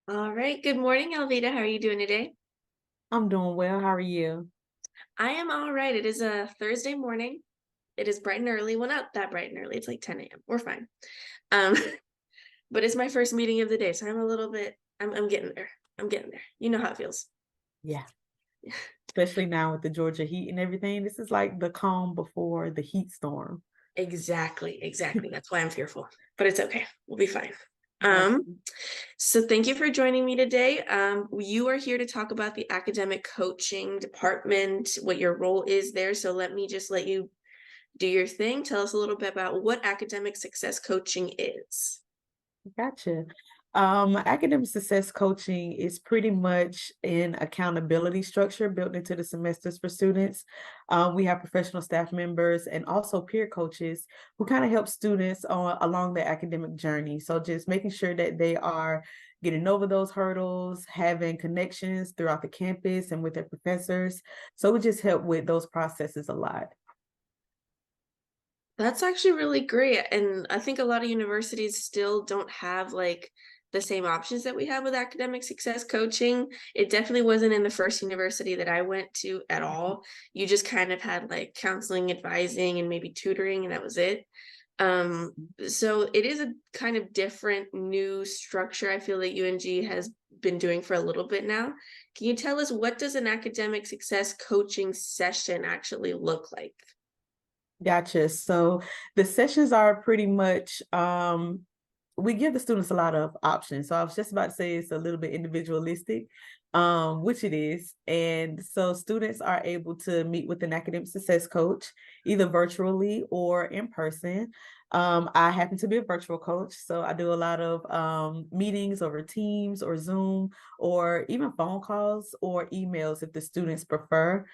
All right. Good morning, Alvita. How are you doing today? I'm doing well. How are you? I am all right. It is a Thursday morning. It is bright and early. Well, not that bright and early. It's like 10 a.m. We're fine. Um, but it's my first meeting of the day, so I'm getting there. I'm getting there. You know how it feels. Yeah, especially now with the Georgia heat and everything. This is like the calm before the heat storm. Exactly, exactly. That's why I'm fearful. But it's okay. We'll be fine. That's Um, so thank you for joining me today. You are here to talk about the academic coaching department, what your role is there. So let you do your thing. Tell us a little bit about what academic success coaching is. Gotcha. Academic success coaching is pretty much an accountability structure built into the semesters for students. We have professional staff members and also peer coaches who kind of help students along their academic journey. So just making sure that they are getting over those hurdles, having connections throughout the campus and with their professors. So we just help with those processes a lot. That's actually really great. And I think a lot of universities still don't have like the same options that we have with academic success coaching. It definitely wasn't in the first university that I went to at all. You just kind of had like counseling, advising, and maybe tutoring, and that was it. Um, so it is a kind of different new structure I feel that UNG has been doing for a little bit now. Can you tell us what does an academic success coaching session actually look like? Gotcha. So the sessions are pretty much we give the students a lot of options. So I was just about to say it's a little bit individualistic, which it is. And so students are able to meet with an academic success coach, either virtually or in person. I happen to be a virtual coach, so I do a lot of meetings over Teams or Zoom or even phone calls or emails if the students prefer.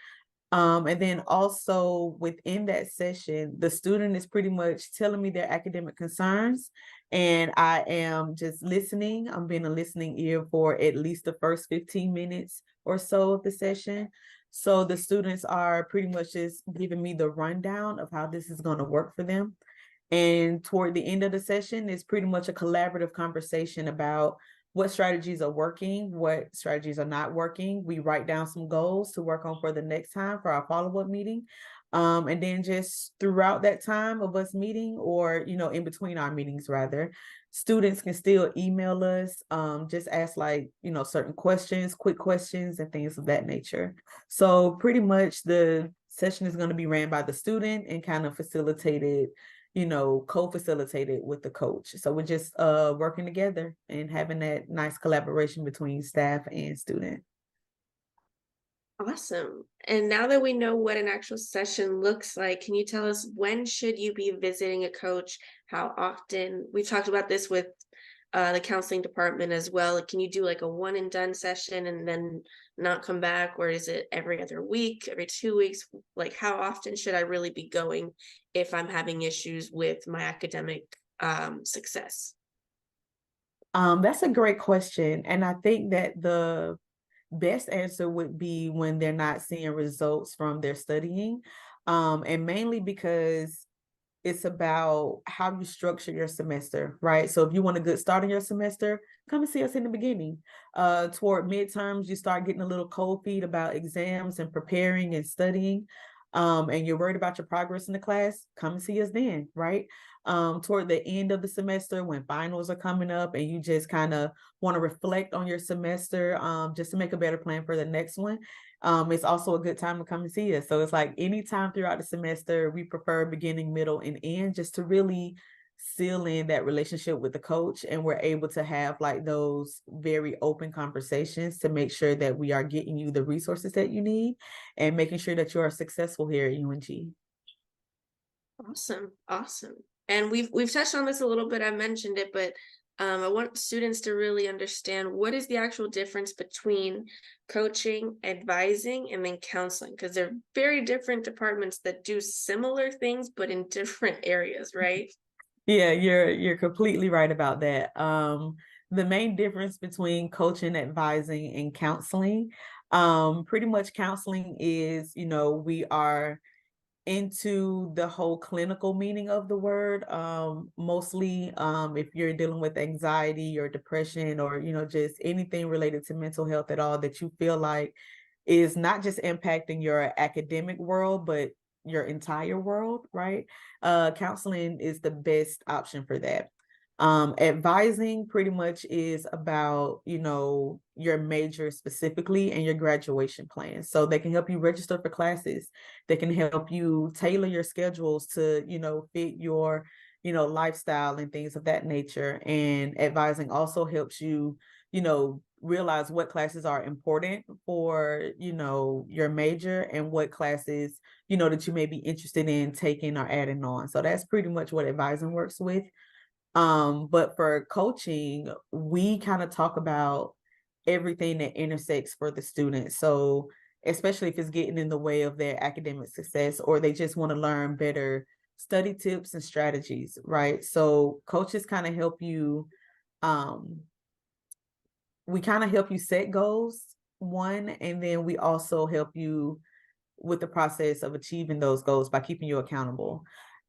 And then also within that session, the student is pretty much telling me their academic concerns, and I am just listening. I'm being a listening ear for at least the first 15 minutes or so of the session. So the students are pretty much just giving me the rundown of how this is going to work for them. And toward the end of the session, it's pretty much a collaborative conversation about what strategies are working, what strategies are not working. We write down some goals to work on for the next time for our follow-up meeting. And then just throughout that time of us meeting, or in between our meetings rather, students can still email us, just ask like, certain questions, quick questions and things of that nature. So pretty much the session is going to be ran by the student and kind of facilitated, co-facilitated with the coach. So we're just working together and having that nice collaboration between staff and student. Awesome. And now that we know what an actual session looks like, can you tell us when should you be visiting a coach? How often? We've talked about this with the counseling department as well. Can you do like a one and done session and then not come back? Or is it every other week, every 2 weeks? Like, how often should I really be going if I'm having issues with my academic success? That's a great question. And I think that the best answer would be when they're not seeing results from their studying. And mainly because it's about how you structure your semester, right? So if you want a good start in your semester, come and see us in the beginning. Toward midterms, you start getting a little cold feet about exams and preparing and studying. And you're worried about your progress in the class, come and see us then, right? Toward the end of the semester, when finals are coming up and you just kind of want to reflect on your semester, just to make a better plan for the next one, it's also a good time to come and see us. So it's like anytime throughout the semester, we prefer beginning, middle, and end just to really seal in that relationship with the coach. And we're able to have like those very open conversations to make sure that we are getting you the resources that you need and making sure that you are successful here at UNG. Awesome, awesome. And we've touched on this a little bit. I mentioned it, but I want students to really understand what is the actual difference between coaching, advising, and then counseling, because they're very different departments that do similar things, but in different areas, right? Yeah, you're completely right about that. The main difference between coaching, advising, and counseling, pretty much counseling is, we are into the whole clinical meaning of the word. Mostly if you're dealing with anxiety or depression or, just anything related to mental health at all that you feel like is not just impacting your academic world, but your entire world, right? Counseling is the best option for that. Advising pretty much is about, your major specifically and your graduation plan. So they can help you register for classes. They can help you tailor your schedules to, fit your, lifestyle and things of that nature. And advising also helps you, realize what classes are important for, your major and what classes, that you may be interested in taking or adding on. So that's pretty much what advising works with. But for coaching, we kind of talk about everything that intersects for the student. So especially if it's getting in the way of their academic success or they just want to learn better study tips and strategies, right? So coaches kind of help you, we kind of help you set goals, one, and then we also help you with the process of achieving those goals by keeping you accountable.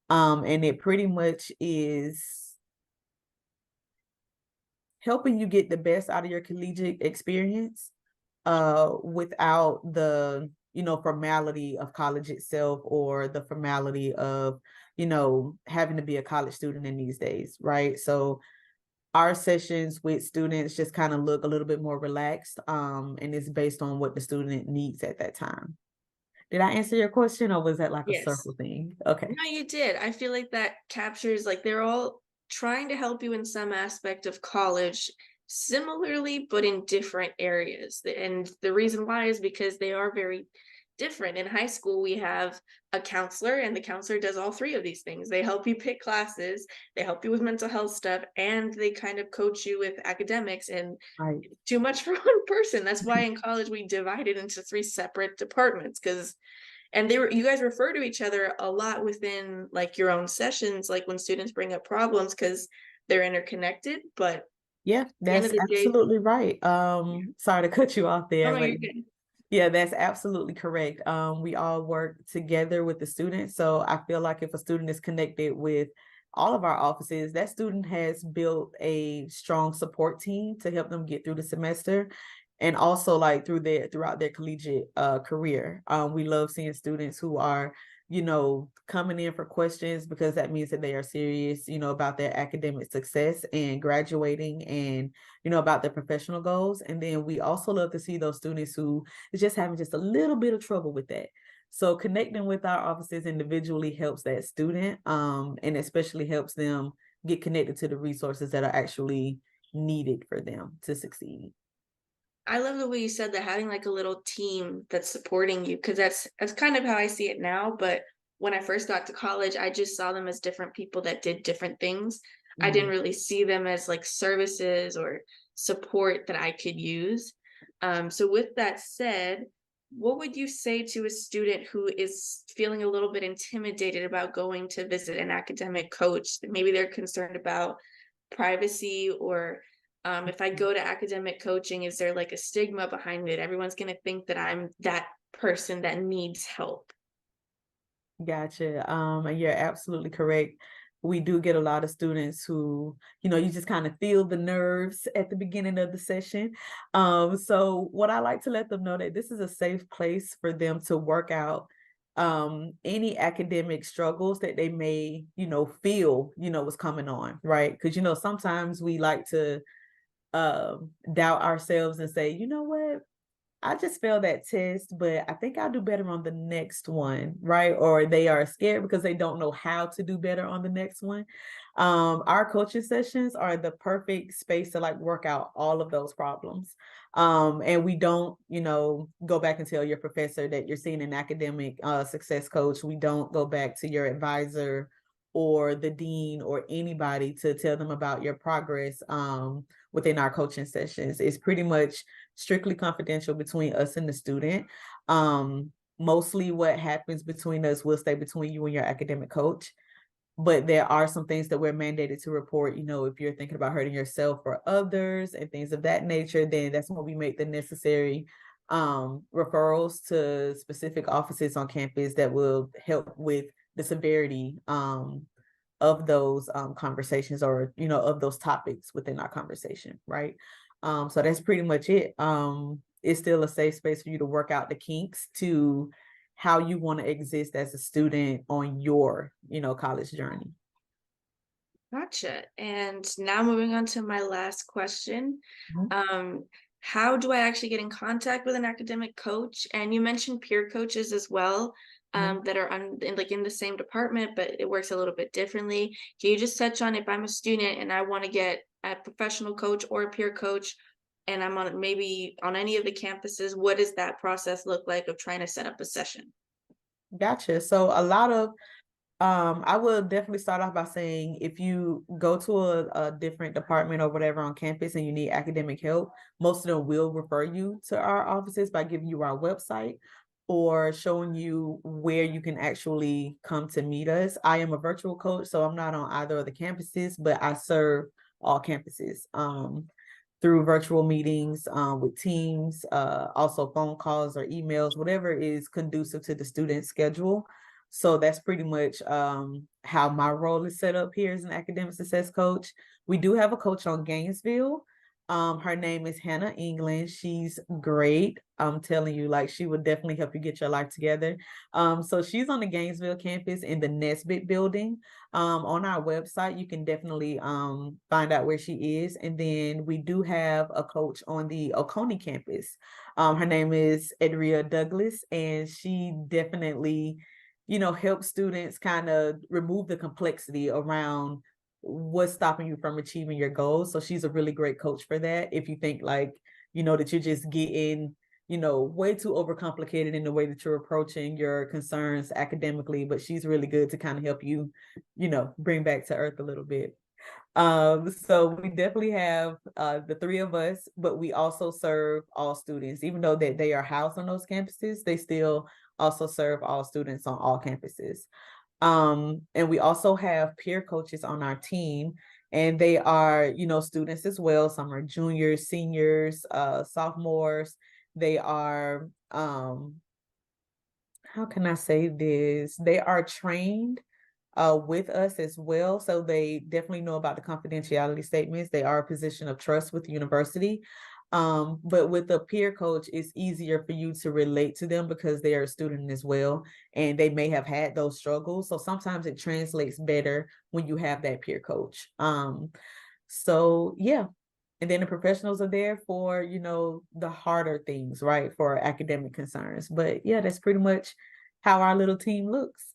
And it pretty much is helping you get the best out of your collegiate experience without the formality of college itself or the formality of having to be a college student in these days, right? So our sessions with students just kind of look a little bit more relaxed, and it's based on what the student needs at that time. Did I answer your question, or was that like a Yes. circle thing? Okay. No, you did. I feel like that captures, like, they're all trying to help you in some aspect of college similarly, but in different areas. And the reason why is because they are very different. In high school, we have a counselor, and the counselor does all three of these things. They help you pick classes, they help you with mental health stuff, and they kind of coach you with academics. And Right. too much for one person. That's why in college we divided into three separate departments, because and you guys refer to each other a lot within like your own sessions, like when students bring up problems, because they're interconnected. But at Yeah, the end that's of the day, absolutely right. Sorry to cut you off oh there, no, but you're good. yeah, that's absolutely correct. We all work together with the students. So I feel like if a student is connected with all of our offices, that student has built a strong support team to help them get through the semester and also like throughout their collegiate career. We love seeing students who are, coming in for questions because that means that they are serious, about their academic success and graduating and, about their professional goals. And then we also love to see those students who is just having just a little bit of trouble with that. So connecting with our offices individually helps that student, and especially helps them get connected to the resources that are actually needed for them to succeed. I love the way you said that, having like a little team that's supporting you, because that's kind of how I see it now. But when I first got to college, I just saw them as different people that did different things. I didn't Mm. really see them as like services or support that I could use. So with that said, what would you say to a student who is feeling a little bit intimidated about going to visit an academic coach? Maybe they're concerned about privacy, or if I go to academic coaching, is there like a stigma behind it? Everyone's going to think that I'm that person that needs help. Gotcha. And you're absolutely correct. We do get a lot of students who, you just kind of feel the nerves at the beginning of the session. So what I like to let them know that this is a safe place for them to work out any academic struggles that they may, feel, was coming on, right? Because, sometimes we like to doubt ourselves and say, you know what? I just failed that test, but I think I'll do better on the next one, right? Or they are scared because they don't know how to do better on the next one. Our coaching sessions are the perfect space to like work out all of those problems. And we don't, go back and tell your professor that you're seeing an academic success coach. We don't go back to your advisor or the dean or anybody to tell them about your progress within our coaching sessions. It's pretty much strictly confidential between us and the student. Mostly what happens between us will stay between you and your academic coach. But there are some things that we're mandated to report. If you're thinking about hurting yourself or others and things of that nature, then that's when we make the necessary referrals to specific offices on campus that will help with the severity of those conversations, or of those topics within our conversation, right? So that's pretty much it. It's still a safe space for you to work out the kinks to how you want to exist as a student on your college journey. Gotcha. And now moving on to my last question. Mhm. Um, how do I actually get in contact with an academic coach? And you mentioned peer coaches as well, Mhm. that are in the same department, but it works a little bit differently. Can you just touch on, if I'm a student and I want to get a professional coach or a peer coach, and I'm on maybe on any of the campuses, what does that process look like of trying to set up a session? Gotcha. So a lot of I will definitely start off by saying, if you go to a different department or whatever on campus and you need academic help, most of them will refer you to our offices by giving you our website or showing you where you can actually come to meet us. I am a virtual coach, so I'm not on either of the campuses, but I serve all campuses through virtual meetings with teams, also phone calls or emails, whatever is conducive to the student schedule. So that's pretty much how my role is set up here as an academic success coach. We do have a coach on Gainesville. Her name is Hannah England. She's great. I'm telling you, like, she would definitely help you get your life together. So she's on the Gainesville campus in the Nesbitt building. On our website, you can definitely find out where she is. And then we do have a coach on the Oconee campus. Her name is Edria Douglas, and she definitely help students kind of remove the complexity around what's stopping you from achieving your goals. So she's a really great coach for that. If you think like, that you're just getting, way too overcomplicated in the way that you're approaching your concerns academically, but she's really good to kind of help you, bring back to earth a little bit. So we definitely have the three of us, but we also serve all students. Even though that they are housed on those campuses, they still also serve all students on all campuses. And we also have peer coaches on our team, and they are, students as well. Some are juniors, seniors, sophomores. They are, how can I say this? They are trained with us as well. So they definitely know about the confidentiality statements. They are a position of trust with the university. But with a peer coach, it's easier for you to relate to them because they are a student as well, and they may have had those struggles. So sometimes it translates better when you have that peer coach. So yeah. And then the professionals are there for, the harder things, right? For academic concerns. But yeah, that's pretty much how our little team looks.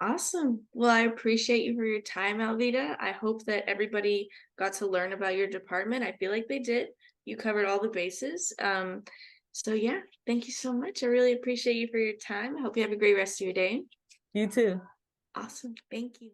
Awesome. Well, I appreciate you for your time, Alvita. I hope that everybody got to learn about your department. I feel like they did. You covered all the bases. So yeah, thank you so much. I really appreciate you for your time. I hope you have a great rest of your day. You too. Awesome. Thank you.